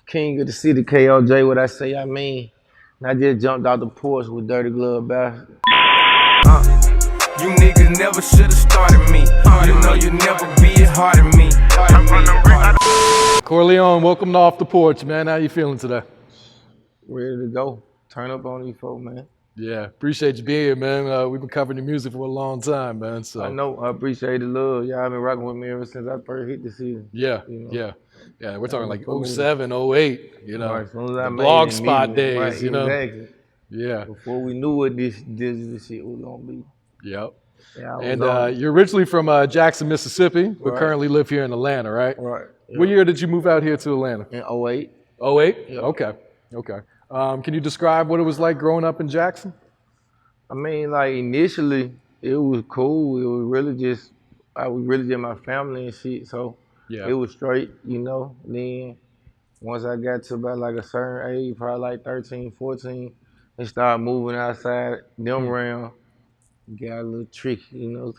King of the city, KOJ, what I say, I mean. And I just jumped out the porch with Dirty Glove Bastard. You niggas never should've started me. You know you never be as hard as me. Korleon, welcome to Off the Porch, man. How you feeling today? Ready to go. Turn up on these folks, man. Yeah, appreciate you being here, man. We've been covering your music for a long time, man. So I know, I appreciate the love. Y'all been rocking with me ever since I first hit the season. Yeah, you know? yeah. We're talking like 07, 08, you know, Right, as soon as I the made blog it, spot immediately, days, right, you know. Exactly. Yeah. Before we knew what this shit was gonna be. Yep. Yeah, And you're originally from Jackson, Mississippi, but Right. currently live here in Atlanta, right? Right. Yep. What year did you move out here to Atlanta? In 08. 08? Yep. Okay. Can you describe what it was like growing up in Jackson? I mean, like initially, it was cool. It was really just, I was really just my family and shit. So Yeah. it was straight, you know. Then once I got to about like a certain age, probably like 13, 14, and started moving outside, them around, got a little tricky, you know.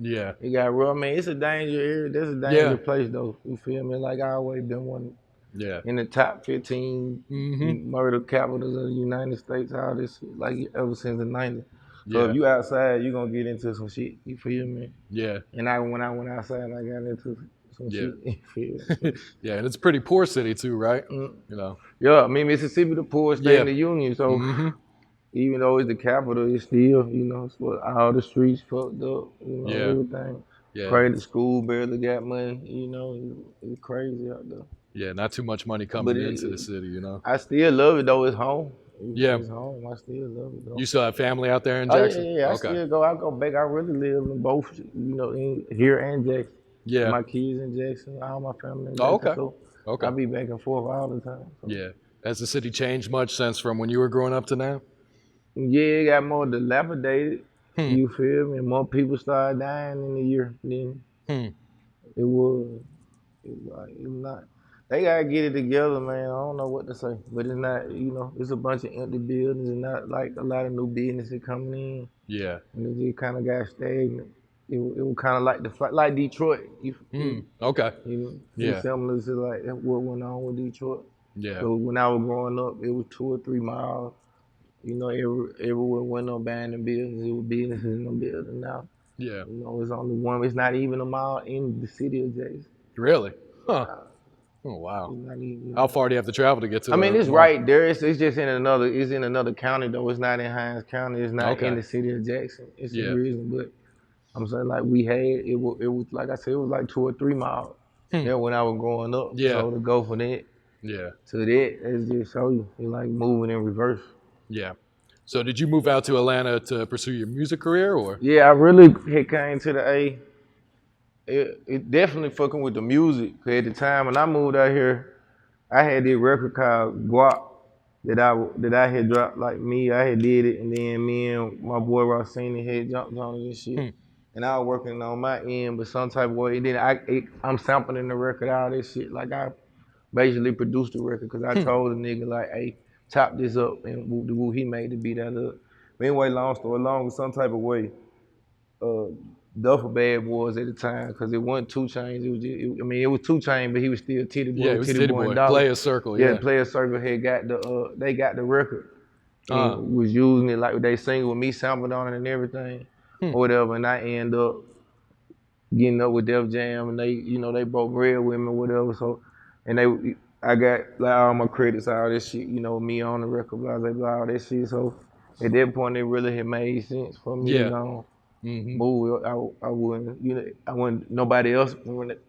Yeah. It got real. I mean, it's a danger area. That's a dangerous place, though. You feel me? Like I always been one Yeah. in the top 15 murder capitals of the United States. All this shit, like ever since the 90s. So if you outside, you gonna get into some shit. You feel me? Yeah. And when I went outside, I got into some shit. You feel me? Yeah, and it's a pretty poor city too, right? You know. Yeah, I mean Mississippi, the poorest state in the union. So even though it's the capital, it's still, you know, it's what all the streets fucked up, you know, everything. Yeah. Private school barely got money, you know, it's crazy out there. Yeah, not too much money coming into the city, you know. I still love it though. It's home. It's home. I still love it though. You still have family out there in Oh Jackson? yeah. I still go. I go back. I really live in both, you know, in here and Jackson. Yeah. My kids in Jackson, all my family in Jackson. Okay. So Okay. I be back and forth all the time. So. Yeah. Has the city changed much since from when you were growing up to now? Yeah, it got more dilapidated. You feel me? More people started dying in the year than it was. It was not. They gotta get it together, man. I don't know what to say, but it's not. You know, it's a bunch of empty buildings and not like a lot of new businesses coming in. Yeah. And it just kind of got stagnant. It was kind of like Detroit. Okay. You know, Yeah. similar to like what went on with Detroit. Yeah. So when I was growing up, it was 2 or 3 miles. You know, everywhere went no abandoned buildings. It was businesses in them buildings now. Yeah. You know, it's only one. It's not even a mile in the city of Jackson. Really? Huh. Oh wow. It's not even, you know. How far do you have to travel to get to? I mean, it's right there. It's just in another. It's in another county though. It's not in Hines County. It's not in the city of Jackson. It's the reason, but I'm saying like we had it was like I said, it was like 2 or 3 miles. Yeah, when I was growing up. Yeah. So to go from that to that, it's just show you. It's like moving in reverse. Yeah. So did you move out to Atlanta to pursue your music career, or? Yeah, I really had came to the A. It definitely fucking with the music. Cause at the time when I moved out here, I had this record called Guap that I had dropped. Like me, I had did it, and then me and my boy Rossini had jumped on it and shit. And I was working on my end, but some type of way. And then I'm sampling the record, all this shit. Like I basically produced the record because I told the nigga like, hey, chop this up, and woo, he made the beat out of it. But anyway, long story long, some type of way. Duffel Bad Boys at the time, because it wasn't 2 Chainz. It was 2 Chainz, but he was still Titty Boy. Yeah, it was Titty Boy. Playaz Circle. Yeah, Playaz Circle had got they got the record. And was using it like they sing with me sampled on it and everything, or whatever. And I end up getting up with Def Jam, and they broke bread with me or whatever. So, and I got like all my credits, all this shit, me on the record, blah blah blah, all that shit. So at that point, it really had made sense for me to move. I wouldn't nobody else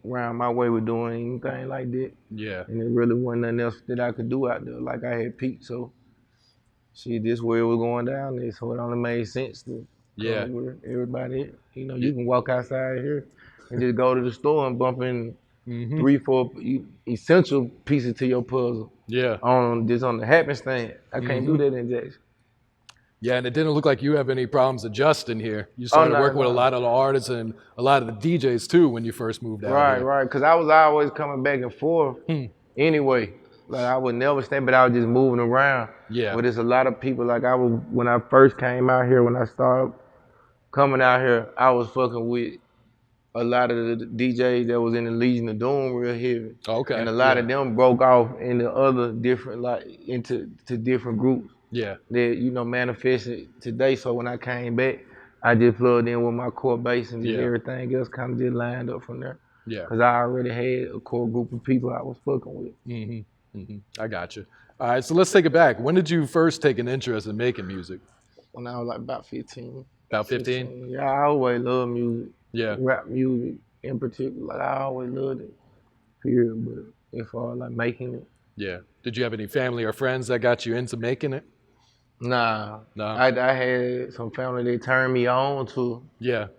around my way was doing anything like that. Yeah. And it really wasn't nothing else that I could do out there. Like I had peaked, so shit, this way it was going down there. So it only made sense to come where everybody, you can walk outside here and just go to the store and bump in 3, 4 essential pieces to your puzzle. Yeah. On the happenstance. I can't do that in Jackson. Yeah, and it didn't look like you have any problems adjusting here. You started working with a lot of the artists and a lot of the DJs too when you first moved out here. Right, because I was always coming back and forth anyway. Like I would never stay, but I was just moving around. Yeah. But there's a lot of people, like when I first came out here, when I started coming out here, I was fucking with a lot of the DJs that was in the Legion of Doom real heavy. Okay. And a lot of them broke off into other different, like, into different groups. Yeah. That, you know, manifested today. So when I came back, I just plugged in with my core bass and just everything else kind of just lined up from there. Yeah. Because I already had a core group of people I was fucking with. I got you. All right, so let's take it back. When did you first take an interest in making music? When I was like about 15. About 15? Yeah, I always loved music. Yeah. Rap music in particular. Like, I always loved it. Period. But as far as like making it. Yeah. Did you have any family or friends that got you into making it? Nah. No. I had some family that turned me on to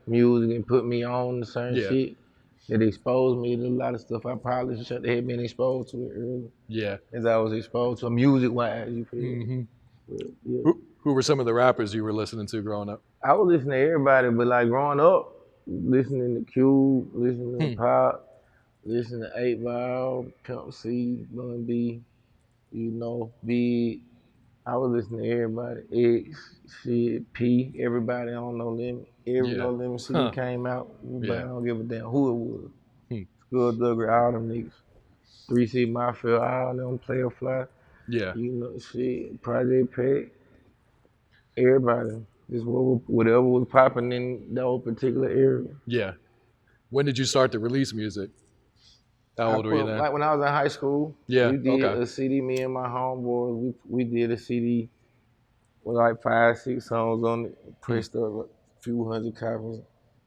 music and put me on to certain shit. That exposed me to a lot of stuff I probably should have been exposed to it early. Yeah. As I was exposed to music-wise, you feel But, who were some of the rappers you were listening to growing up? I was listening to everybody, but like growing up, listening to Cube, listening to Pop, listening to 8 Ball, Pimp C, Bun B, you know, Big. I was listening to everybody. X, shit, P, everybody on No Limit. Every No Limit CD came out. I don't give a damn who it was. Skull Duggar, all them niggas. 3C Mafia, all them, Player Fly. Yeah. You know, shit, Project Pack. Everybody. Just whatever was popping in that particular area. Yeah. When did you start to release music? How old were you then? Like when I was in high school. Yeah. We did a CD, me and my homeboys, we did a CD with like 5, 6 songs on it, pressed up a few hundred copies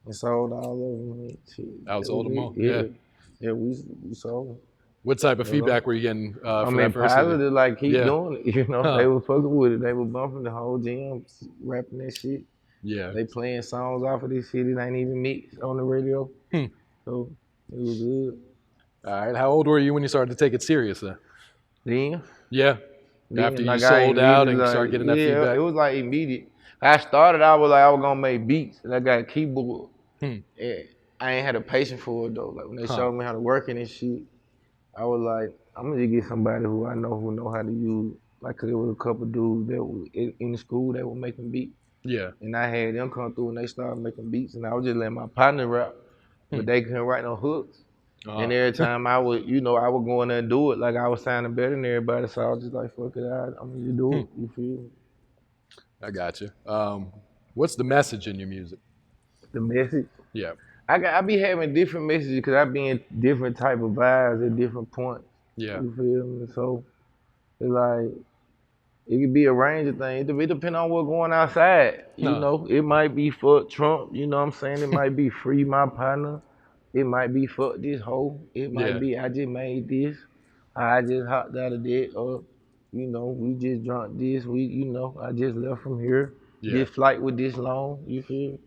and sold all of them. Shit. I sold them all. Yeah, we sold them. What type of feedback were you getting for that first positive, like keep doing it, you know. They were fucking with it. They were bumping the whole gym, rapping that shit. Yeah. They playing songs off of this shit that ain't even mixed on the radio. So it was good. All right. How old were you when you started to take it serious then? Then? Yeah. After you like sold out and you started getting that feedback? It was like immediate. I started, I was gonna make beats and I got a keyboard. And I ain't had a patience for it though. Like when they showed me how to work in this shit, I was like, I'm gonna just get somebody who know how to use it. Like, cause there was a couple dudes that were in the school that were making beats. Yeah. And I had them come through and they started making beats and I was just letting my partner rap, but they couldn't write no hooks. And every time I would, I would go in there and do it, like I was sounding better than everybody, so I was just like, fuck it, I'm gonna just do it, you feel me? I got you. What's the message in your music? The message? Yeah. I be having different messages because I be in different type of vibes at different points. Yeah. You feel me? So it's like, it could be a range of things. It depends on what's going outside. You know, it might be fuck Trump, you know what I'm saying? It might be free my partner. It might be fuck this hoe. It might be I just made this. I just hopped out of that. Or, we just drunk this. I just left from here. This flight was this long. You feel me?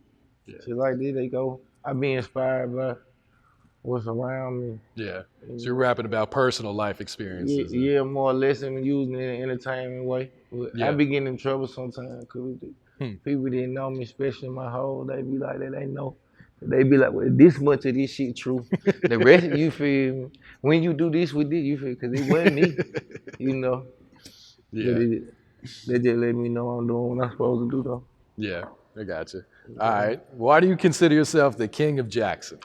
Shit like this, they go. I be inspired by what's around me. Yeah. So you're rapping about personal life experiences. Yeah, more or less, and using it in an entertainment way. I be getting in trouble sometimes because people didn't know me, especially my hoe. They be like, they know. They be like, well, this much of this shit true. The rest, you feel me? When you do this with this, you feel, because it wasn't me, Yeah. They just let me know I'm doing what I'm supposed to do, though. Yeah, I got you. All right. Why do you consider yourself the king of Jackson?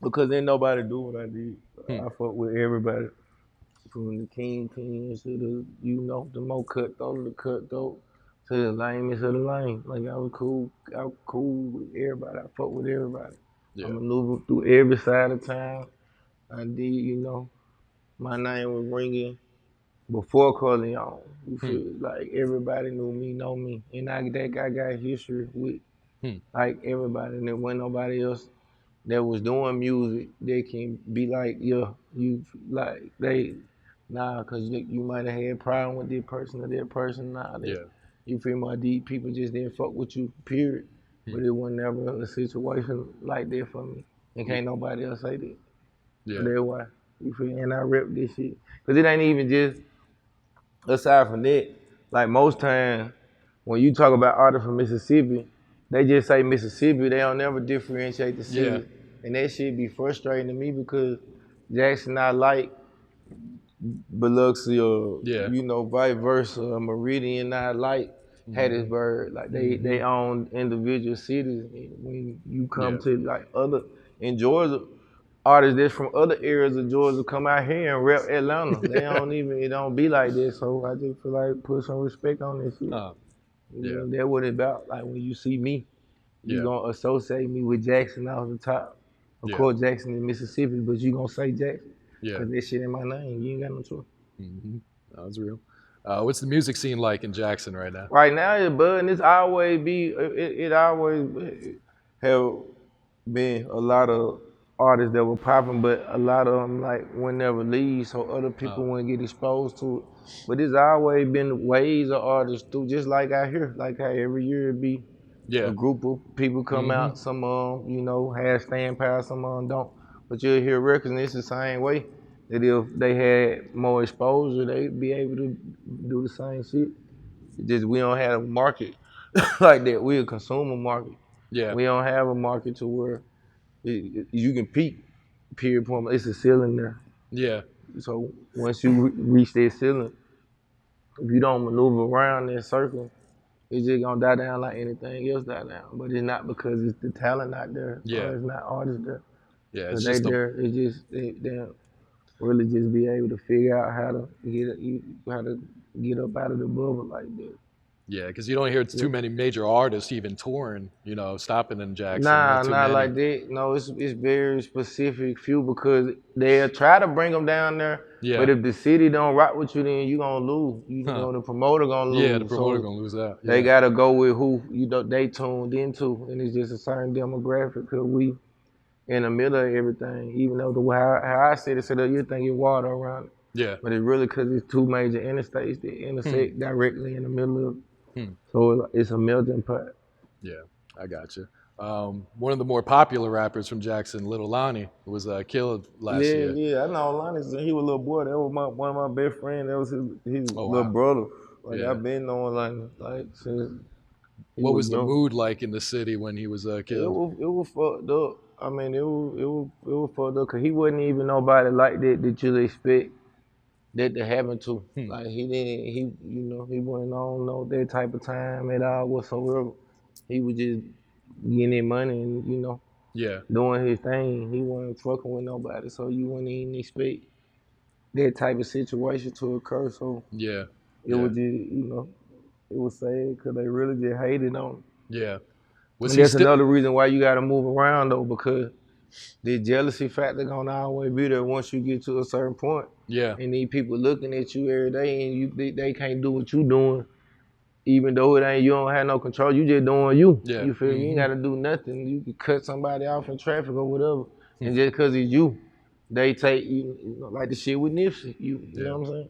Because ain't nobody do what I did. I fuck with everybody. From the king to the, the more cutthroat of the cutthroat, to the lamest of the lame. Like, I was cool with everybody. I fuck with everybody. I maneuver through every side of town. I did, my name was ringing before Korleon. You feel like everybody knew me, know me. And I got history with like everybody. And there wasn't nobody else that was doing music that can be like, cause you might have had a problem with this person or that person. You feel my deep people just didn't fuck with you, period. But it was never a situation like that for me. And can't nobody else say that. Yeah. That's why. You feel? And I rep this shit. Cause it ain't even just, aside from that, like most times when you talk about artists from Mississippi, they just say Mississippi, they don't never differentiate the city. Yeah. And that shit be frustrating to me because Jackson not like Biloxi or, vice versa, Meridian not like Hattiesburg. Like they own individual cities. When you come to like other, in Georgia, artists that's from other areas of Georgia come out here and rep Atlanta. They don't even, it don't be like this. So I just feel like put some respect on this shit. Yeah. That's what it's about. Like when you see me, you gonna associate me with Jackson off the top. Of course, Jackson in Mississippi, but you gonna say Jackson. Yeah. Cause that shit in my name. You ain't got no choice. That's real. What's the music scene like in Jackson right now? Right now, it's budding. It's always it always have been a lot of artists that were popping, but a lot of them like would never leave, so other people wouldn't get exposed to it. But it's always been waves of artists through, just like out here, like how every year it be a group of people come out. Some you know, have staying power, some don't. But you'll hear records, and it's the same way. That if they had more exposure, they'd be able to do the same shit. It's just we don't have a market like that. We're a consumer market. Yeah. We don't have a market to where you can peak, period point. It's a ceiling there. Yeah. So once you reach that ceiling, if you don't maneuver around that circle, it's just gonna die down like anything else die down. But it's not because it's the talent not there. Yeah. Or it's not artists there. Yeah. It's just there. It's just they really just be able to figure out how to get up out of the bubble like that. Yeah, because you don't hear too many major artists even touring, you know, stopping in Jackson. Nah, not like that. No, it's very specific few because they'll try to bring them down there. Yeah. But if the city don't rock with you, then you gonna lose. You know, the promoter gonna lose. Yeah, the promoter gonna lose that. Yeah. They gotta go with who they tuned into, and it's just a certain demographic. Cause we in the middle of everything, even though how I said it, you think it's water around it. Yeah. But it's really because it's two major interstates that intersect directly in the middle of it. So it's a melting pot. Yeah, I got you. One of the more popular rappers from Jackson, Lil Lonnie, was killed last year. Yeah, I know Lonnie since he was a little boy. That was one of my best friends. That was his little brother. Like I've been knowing Lonnie like since. What was the mood like in the city when he was killed? It was fucked up. I mean, it was fucked up because he wasn't even nobody like that you'd expect that to happen to. Like he wasn't on no that type of time at all whatsoever. He was just getting his money and doing his thing. He wasn't fucking with nobody, so you wouldn't even expect that type of situation to occur. So it was just it was sad because they really just hated on him. Yeah. That's another reason why you got to move around though, because the jealousy factor gonna always be there once you get to a certain point. Yeah. And these people looking at you every day and they can't do what you doing, even though you don't have no control. You just doing you. Yeah. You feel you ain't gotta do nothing. You can cut somebody off in traffic or whatever. And just cause it's you, they take like the shit with Nipsey. You know what I'm saying?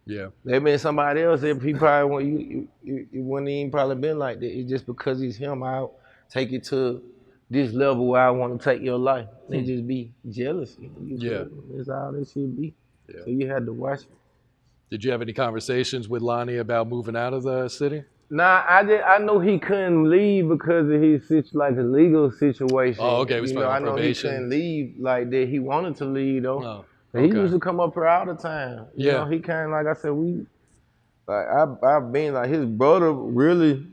Yeah. There been somebody else that he probably it wouldn't even probably been like that. It's just because it's him, I'll take it to this level where I want to take your life. They just be jealousy. That's all they should be. Yeah. So you had to watch it. Did you have any conversations with Lonnie about moving out of the city? Nah, I know he couldn't leave because of his legal situation. Oh, okay. I know he couldn't leave like that. He wanted to leave though. Oh, okay. He used to come up here all the time. You know, he came, like I said, I've been like his brother really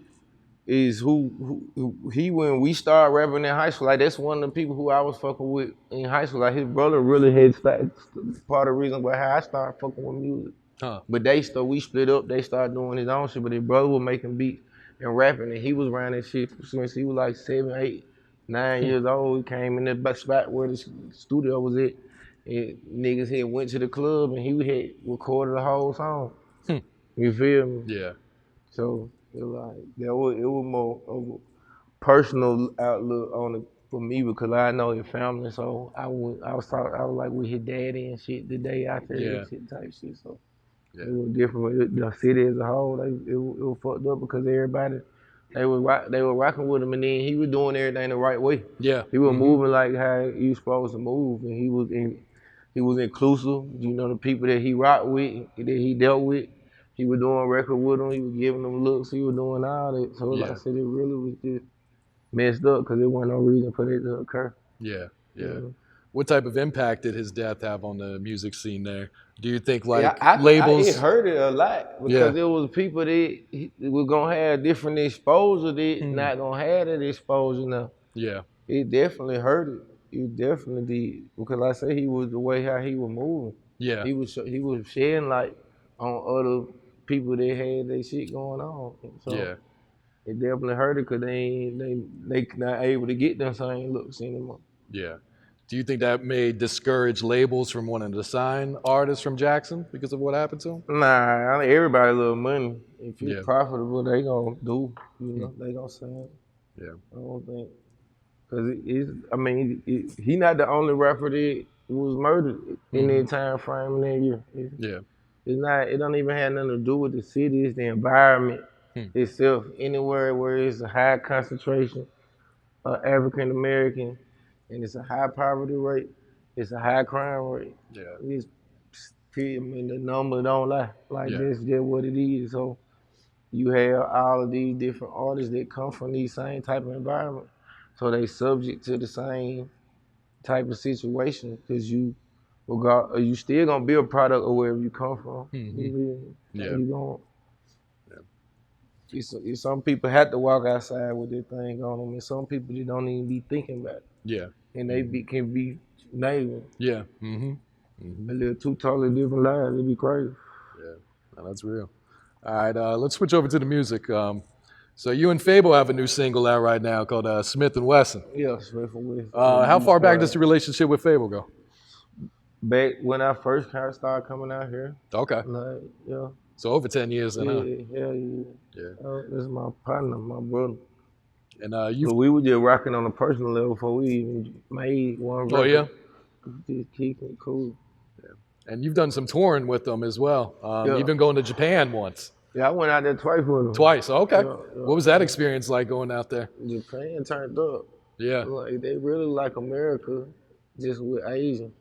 is who when we started rapping in high school, like that's one of the people who I was fucking with in high school. Like his brother really had part of the reason why how I started fucking with music. But we split up, they started doing his own shit, but his brother was making beats and rapping, and he was around that shit since he was like 7, 8, 9 years old. He came in the spot where the studio was at, and niggas had went to the club, and he had recorded the whole song. You feel me? Yeah. So it was more of a personal outlook on it for me because I know his family. So I was like with his daddy and shit the day after that shit type shit. So it was different. The city as a whole, it was fucked up because everybody they were rocking with him, and then he was doing everything the right way. Yeah, he was moving like how you supposed to move, and he was inclusive. You know, the people that he rocked with, that he dealt with. He was doing record with them. He was giving them looks. He was doing all that. So like I said, it really was just messed up because there wasn't no reason for that to occur. Yeah. What type of impact did his death have on the music scene there? Do you think labels? It hurt it a lot because there was people that were gonna have different exposure that not gonna have that exposure now. Yeah. It definitely hurt it. it definitely did. Because like I say, he was the way how he was moving. Yeah. He was shedding light on other people that had their shit going on. So Yeah. it definitely hurt it because they not able to get them same looks anymore. Yeah. Do you think that may discourage labels from wanting to sign artists from Jackson because of what happened to him? Nah, I mean, everybody love money. If it's Yeah. profitable, they gonna do. They gonna sign. Yeah. I don't think. Cause he not the only rapper that was murdered in that time frame in that year. Yeah. It's not. It don't even have nothing to do with the city. It's the environment itself. Anywhere where it's a high concentration of African American, and it's a high poverty rate, it's a high crime rate. Yeah. It's, I mean, the number don't lie. Like that's just what it is. So you have all of these different artists that come from these same type of environment. So they subject to the same type of situation because you still gonna be a product of wherever you come from. You some people have to walk outside with their thing on them, and some people they don't even be thinking about it. Yeah. And they can be neighbors. Yeah. They live two totally different lives. It'd be crazy. Yeah. No, that's real. All right, let's switch over to the music. So you and Fabo have a new single out right now called Smith and Wesson. Yeah, Smith and Wesson. How far back does the relationship with Fabo go? Back when I first kind of started coming out here. Okay. Like, yeah. So over 10 years then, huh? Yeah. This is my partner, my brother. And so we were just rocking on a personal level before we even made one record. Oh, yeah? Just keeping it cool. Yeah. And you've done some touring with them as well. You've been going to Japan once. Yeah, I went out there twice with them. Twice, okay. What was that experience like going out there? Japan turned up. Yeah. Like, they really like America, just with Asian.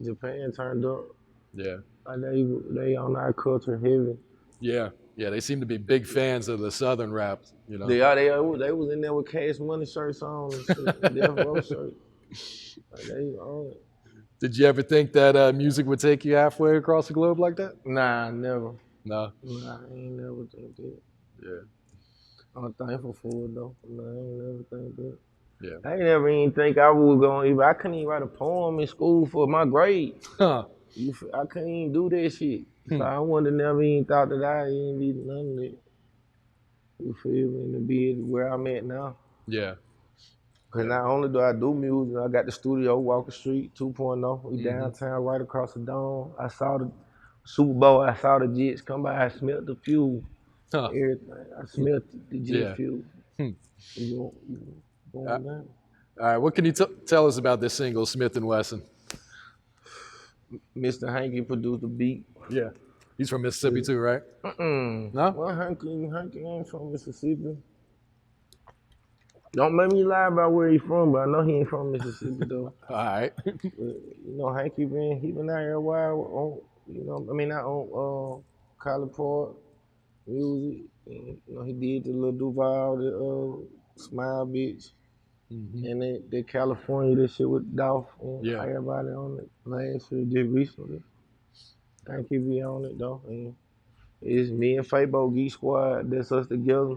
Japan turned up. Yeah. Like they on our culture heavy. Yeah. Yeah, they seem to be big fans of the Southern rap, you know. They was in there with Cash Money shirts on and shit, Death Row shirts. Like, they on it. Did you ever think that music would take you halfway across the globe like that? Nah, never. No? Nah, I ain't never think that. Yeah. I'm thankful for it though. Nah, I ain't never think that. Yeah. I ain't never even think I was gonna I couldn't even write a poem in school for my grade. Huh. I couldn't even do that shit. So I would've never even thought that I ain't be none of that. You feel me? To be where I'm at now. Yeah. Cause not only do I do music, I got the studio, Walker Street 2.0. We downtown, right across the dome. I saw the Super Bowl. I saw the Jets come by. I smelled the fuel. Everything. I smelled the jet fuel. You going down. All right. What can you tell us about this single, Smith and Wesson? Mr. Hanky produced the beat. Yeah. He's from Mississippi too, right? No? Well, Hanky ain't from Mississippi. Don't make me lie about where he's from, but I know he ain't from Mississippi though. All right. Hanky been out here a while on, not on College Park music. And, he did the Lil Duval, the Smile Bitch. And the California, that shit with Dolph and everybody on it last year, just recently. Hanky be on it though. And it's me and Fabo, Geek Squad, that's us together.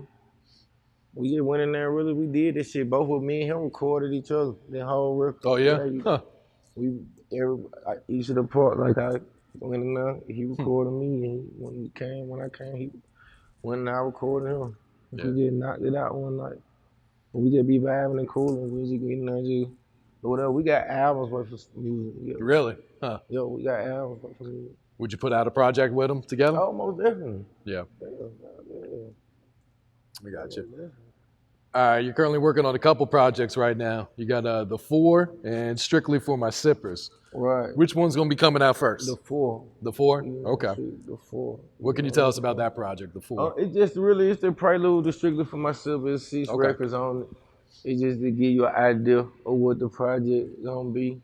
We just went in there and we did this shit. Both of me and him recorded each other, the whole record. Oh yeah? Huh. Each of the part, like I went in there, he recorded me, and when I came, he went and I recorded him. Yeah. We just knocked it out one night. We just be vibing and cooling. We just getting there, just whatever. We got albums worth of music. Yeah. Really? Huh. Yo, we got albums worth of music. Would you put out a project with them together? Oh, most definitely. Yeah. Yeah. I got you. All right, you're currently working on a couple projects right now. You got The Four and Strictly for My Sippers. Right. Which one's gonna be coming out first? The Four. The Four? Yeah, okay. The Four. What can you tell us about that project, The Four? It's the prelude to Strictly for My Sippers. It's 6 records on it. It's just to give you an idea of what the project gonna be.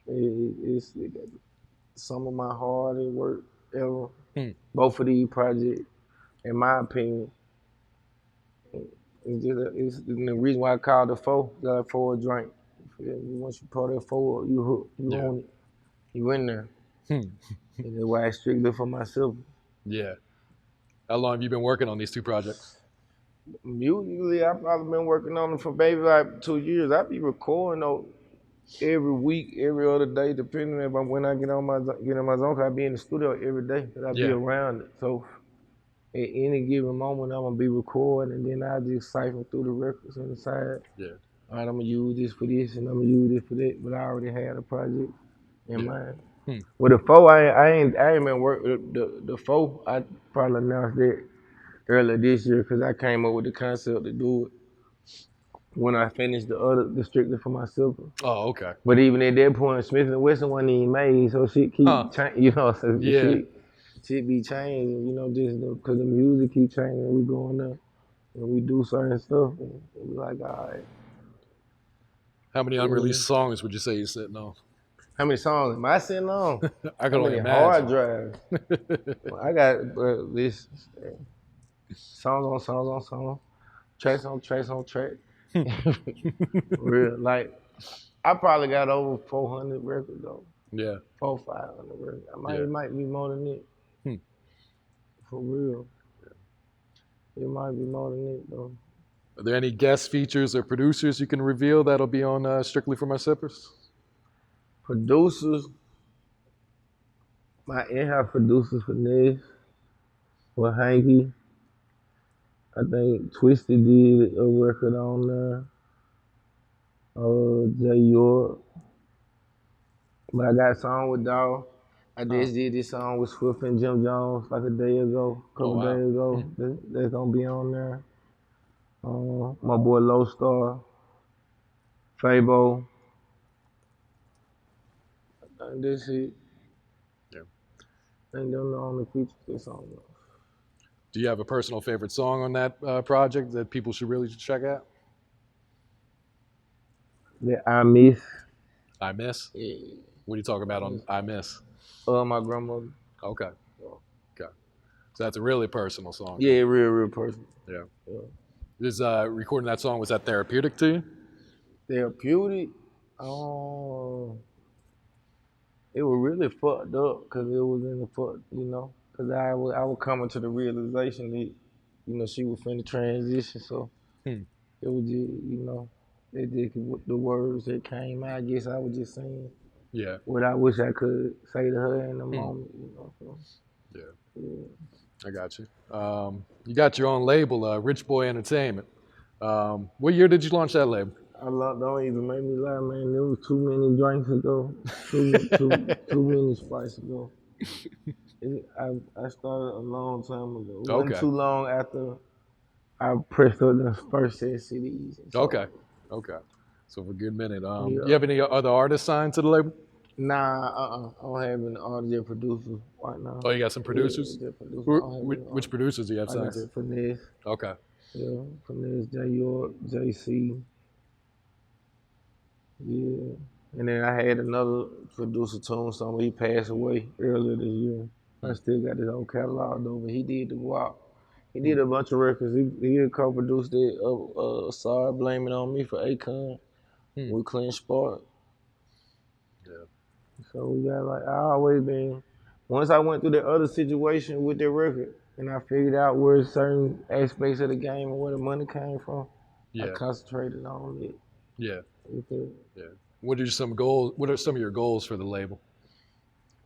It's some of my hardest work ever. Both of these projects, in my opinion. It's the reason why I call it the Four. Got for a drink. Once you pour that Four, you hook. You own it. You in there. And that's why it's Strictly for myself. Yeah. How long have you been working on these two projects? Musically, I've probably been working on it for maybe like 2 years. I be recording though every week, every other day, depending if when I get in my zone. 'Cause I be in the studio every day, 'cause I be Yeah. around it. So at any given moment, I'm gonna be recording, and then I just siphon through the records and decide, Yeah. all right, I'm gonna use this for this, and I'm gonna use this for that. But I already had a project in Yeah. mind. Hmm. With the four, I ain't been work the four. I probably announced that earlier this year because I came up with the concept to do it when I finished the strictly for myself. Oh, okay. But even at that point, Smith and Wesson wasn't even made, so shit Huh. keep changing. You know, so Yeah. shit be changing. You know, just because the music keep changing, we going up and we do certain stuff, and we like, all right. How many unreleased songs would you say you're sitting on? How many songs am I sitting on? I can How only many hard imagine. drives? I got this songs on songs on songs, tracks on tracks on track. Real like I probably got over 400 records though. Yeah. 500 records. Yeah. It might be more than it. Hmm. For real. It might be more than it though. Are there any guest features or producers you can reveal that'll be on Strictly for My Sippers? Producers, my in-house producers for Nez, for Hanky. I think Twisted did a record on there. J York. But I got a song with Dawg. I just did this song with Swift and Jim Jones like a day ago, couple days ago. That's gonna be on there. My boy Low Star, Fabo. I think that's it. Yeah. I think them the only features this song. Do you have a personal favorite song on that project that people should really check out? That I Miss. I Miss? Yeah. What are you talking about on I Miss? My grandmother. Okay. Okay. So that's a really personal song. Yeah, real personal. Yeah. Yeah. Is recording that song, was that therapeutic to you? Therapeutic? It was really fucked up because it was in the fuck, you know. Because I was coming to the realization that, you know, she was finna transition. So it was just, you know, the words that came out. I guess I was just saying what I wish I could say to her in the moment, you know. So, yeah. I got you. You got your own label, RichBoy Entertainment. What year did you launch that label? Don't even make me lie, man. There was too many drinks ago, too many spice ago. I started a long time ago. It wasn't too long after I pressed up the first set of CDs. So. Okay. So for a good minute. You have any other artists signed to the label? Nah, I don't have any artists or producers right now. Oh, you got some producers? Yeah, producers. Which producers do you have signed to? Finesse. Okay. Yeah, Finesse, J York, JC. Yeah. And then I had another producer, Tombstone, he passed away earlier this year. I still got his whole catalog though, but he did the WAP. He did a bunch of records. He co-produced it. Sorry, Blame It On Me for Akon with Clint Spark. Yeah. So we got I always been, once I went through the other situation with that record and I figured out where certain aspects of the game and where the money came from, I concentrated on it. Yeah. Yeah. What are some goals? What are some of your goals for the label?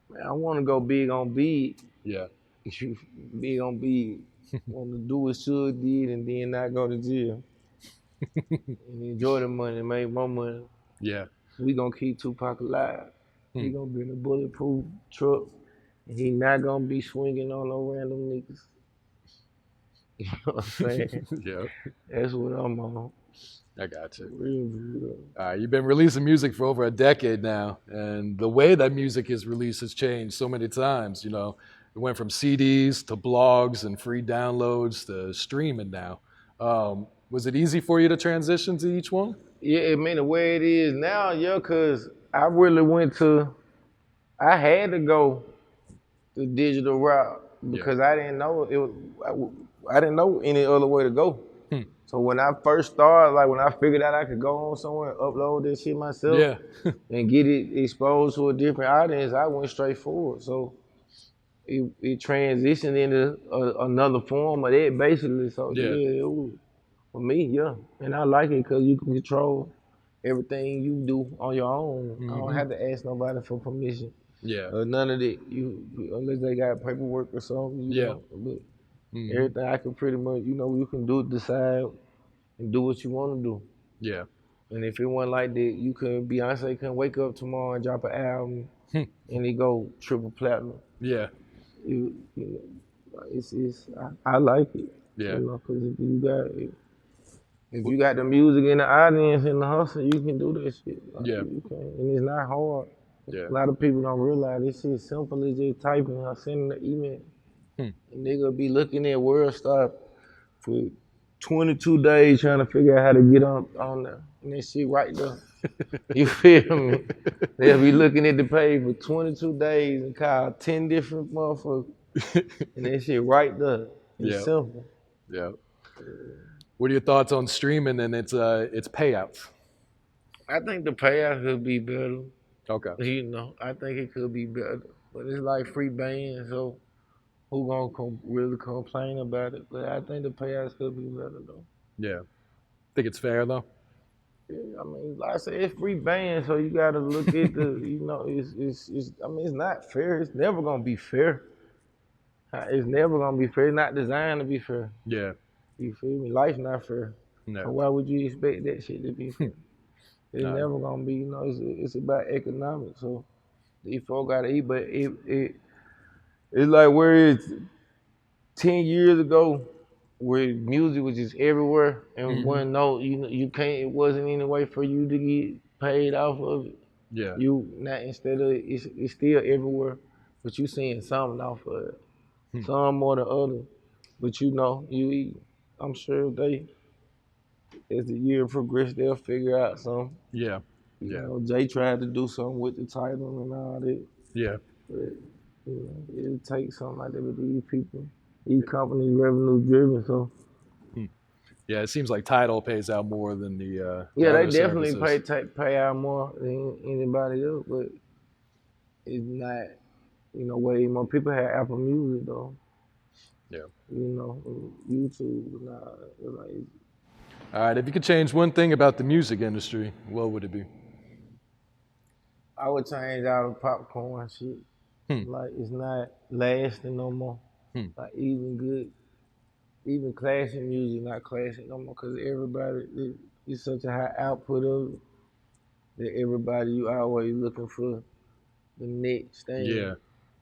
Man, I want to go big on big. Yeah. Big on big. Want to do what should did and then not go to jail. And enjoy the money, make more money. Yeah. We gonna keep Tupac alive. He gonna be in a bulletproof truck. And he not gonna be swinging on no random niggas. You know what I'm saying? Yeah. That's what I'm on. I got you. Real. You've been releasing music for over a decade now, and the way that music is released has changed so many times. You know, it went from CDs to blogs and free downloads to streaming now. Was it easy for you to transition to each one? Yeah, I mean, the way it is now, yeah, because I really I had to go the digital route because I didn't know I didn't know any other way to go. So when I first started, when I figured out I could go on somewhere and upload this shit myself and get it exposed to a different audience, I went straight forward. So it transitioned into another form of that basically. So it was For me, yeah. And I like it because you can control everything you do on your own. I don't have to ask nobody for permission. Yeah. None of that. Unless they got paperwork or something, Yeah. But everything I can pretty much, you can decide and do what you want to do. Yeah. And if it wasn't like that, Beyonce couldn't wake up tomorrow and drop an album and it go triple platinum. Yeah. I like it. Yeah. Because if you got the music in the audience and the hustle, you can do that shit. Yeah. You can, and it's not hard. Yeah. A lot of people don't realize this shit simple as just typing or sending an email. And nigga be looking at World Star for 22 days trying to figure out how to get on there. And that shit right there. You feel me? They'll be looking at the page for 22 days and call 10 different motherfuckers. And that shit right there. It's simple. Yeah. What are your thoughts on streaming and its payouts? I think the payout could be better. Okay. I think it could be better. But it's like free band, so who gonna really complain about it? But I think the payouts could be better though. Yeah. Think it's fair though? Yeah, I mean, like I said, it's free band, so you gotta look at the, it's not fair. It's never gonna be fair. It's never gonna be fair. It's not designed to be fair. Yeah. You feel me? Life's not fair. No. So why would you expect that shit to be fair? It's never gonna be. It's about economics. So these folks gotta eat. But it's like where it's 10 years ago, where music was just everywhere and it wasn't any way for you to get paid off of it. Yeah. Instead of it's still everywhere, but you seeing something off of it. Some more than others. But I'm sure as the year progresses, they'll figure out something. Yeah. Jay tried to do something with the title and all that. Yeah. But, it'll take something like that with these people. These companies revenue driven, so. Yeah, it seems like Tidal pays out more than the they other definitely services. pay out more than anybody else, but it's not, way more people have Apple Music though. Yeah. YouTube, like. All right, if you could change one thing about the music industry, what would it be? I would change all the popcorn shit. Like, it's not lasting no more. Like, even classic music, not classic no more, because everybody, it's such a high output of it that everybody, you always looking for the next thing. Yeah.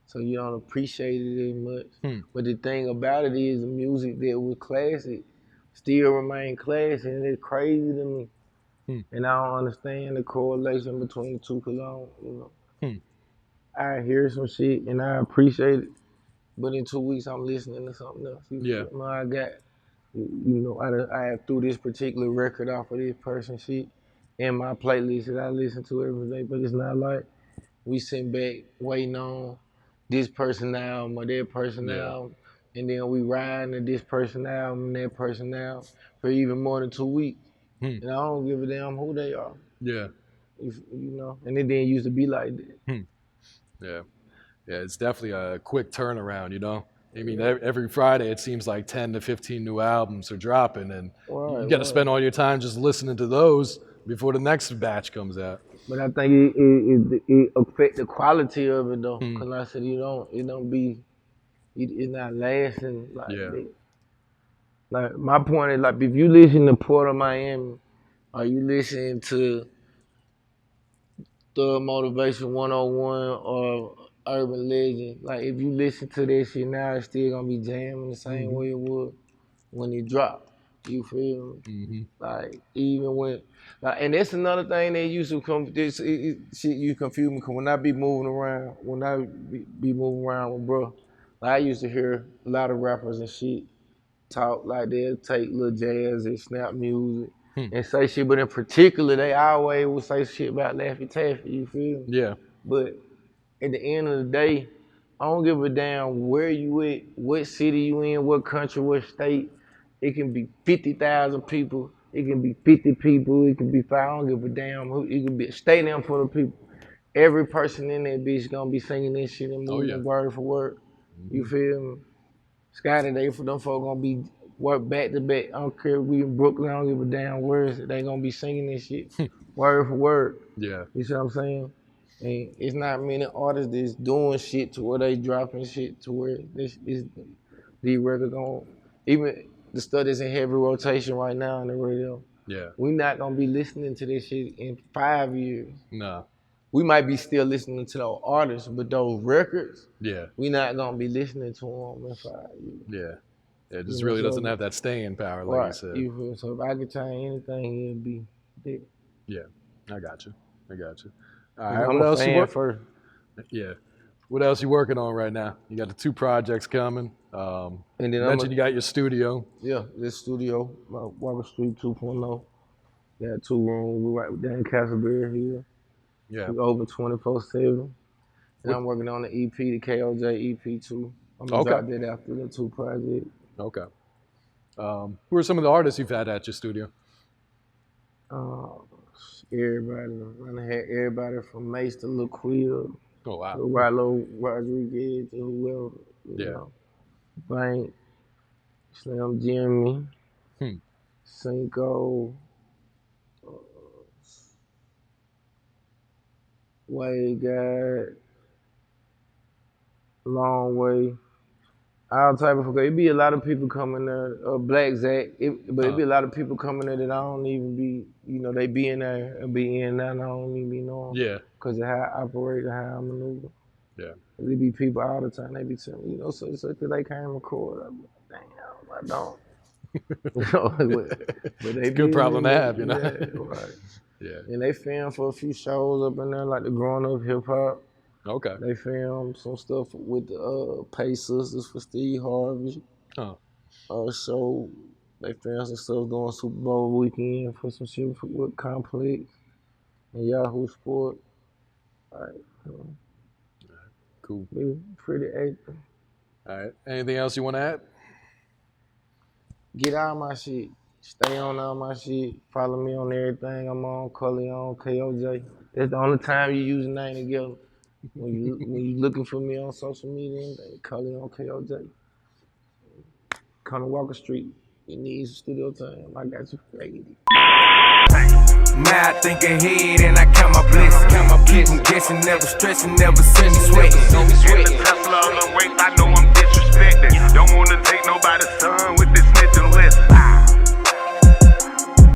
So you don't appreciate it as much. But the thing about it is the music that was classic still remain classic, and it's crazy to me. And I don't understand the correlation between the two, because I don't, I hear some shit and I appreciate it, but in 2 weeks I'm listening to something else. I got, I have threw this particular record off of this person shit in my playlist that I listen to every day, but it's not like we sitting back waiting on this person album or that person album, and then we riding to this person album and that person album for even more than 2 weeks. And I don't give a damn who they are. Yeah. And it didn't used to be like that. Yeah. Yeah, it's definitely a quick turnaround, I mean, every Friday it seems like 10 to 15 new albums are dropping, and you got to spend all your time just listening to those before the next batch comes out. But I think it affect the quality of it though, because I said it's not lasting like that. Like, my point is, like, if you listen to Port of Miami, or you listen to Thug Motivation 101 or Urban Legend, like, if you listen to that shit now, it's still gonna be jamming the same way it was when it dropped. You feel me? Like, even when, like, and that's another thing that used to come, shit you confuse me, because when I be moving around, with bro, like, I used to hear a lot of rappers and shit talk like they'll take little jazz and snap music and say shit, but in particular, they always would say shit about Laffy Taffy, you feel me? Yeah. But at the end of the day, I don't give a damn where you at, what city you in, what country, what state. It can be 50,000 people, it can be 50 people, it can be 5, I don't give a damn who, it can be a stadium full of people. Every person in that bitch gonna be singing this shit and moving word for word. You feel me? Scotty, them folk gonna be work back to back. I don't care if we in Brooklyn, I don't give a damn words. They gonna be singing this shit word for word. Yeah. You see what I'm saying? And it's not many artists that's doing shit to where they dropping shit to where this is the record going. Even the stuff that's in heavy rotation right now on the radio. Yeah. We not gonna be listening to this shit in 5 years. No. We might be still listening to those artists, but those records, Yeah. we not gonna be listening to them in 5 years. Yeah. It just really doesn't have that staying power, like you said. You feel? So if I could change anything, it'd be that. Yeah. I got you. All I'm right. What a else you fan work? first. Yeah. What else you working on right now? You got the 2 projects coming. And then You mentioned you got your studio. Yeah, this studio, Walker Street 2.0. Got 2 rooms. We right down in Castleberry here. Yeah. We open 24/7. And I'm working on the EP, the KOJ EP too. I'm gonna drop that after the 2 projects. Okay. Who are some of the artists you've had at your studio? Everybody. I had everybody from Mace to Lil Quill, Oh, wow. to Rilo Rodriguez, to whoever. You Yeah. know. Bank, Slim Jimmy, Cinco, Way Guy, Long Way, all type of. It be a lot of people coming there. Black Zach, but it be a lot of people coming there that I don't even be. You know, they be in there and be in there, and I don't even be knowing. Yeah. Because of how I operate and how I maneuver. Yeah. There be people all the time. They be telling me, you know, so because they can't record. I'm like, damn, I don't. You know, but they Good problem to have, you know. Yeah, right. Yeah. And they film for a few shows up in there, like the Growing Up Hip Hop. Okay. They film some stuff with the Pay Sisters for Steve Harvey. So they film some stuff during Super Bowl weekend for some shit with Complex and Yahoo Sport. All right. Cool. Be pretty active. All right. Anything else you want to add? Get all my shit. Stay on all my shit. Follow me on everything I'm on. Korleon KOJ. That's the only time you use the name together. When you looking for me on social media, Korleon KOJ. Come to Walker Street. You need some studio time. I got you ready. Now I think ahead and I count my blessings. Keep 'em guessing, never stressing, never send me sweating. In the Tesla on the waist, I know I'm disrespected. Don't wanna take nobody's son with this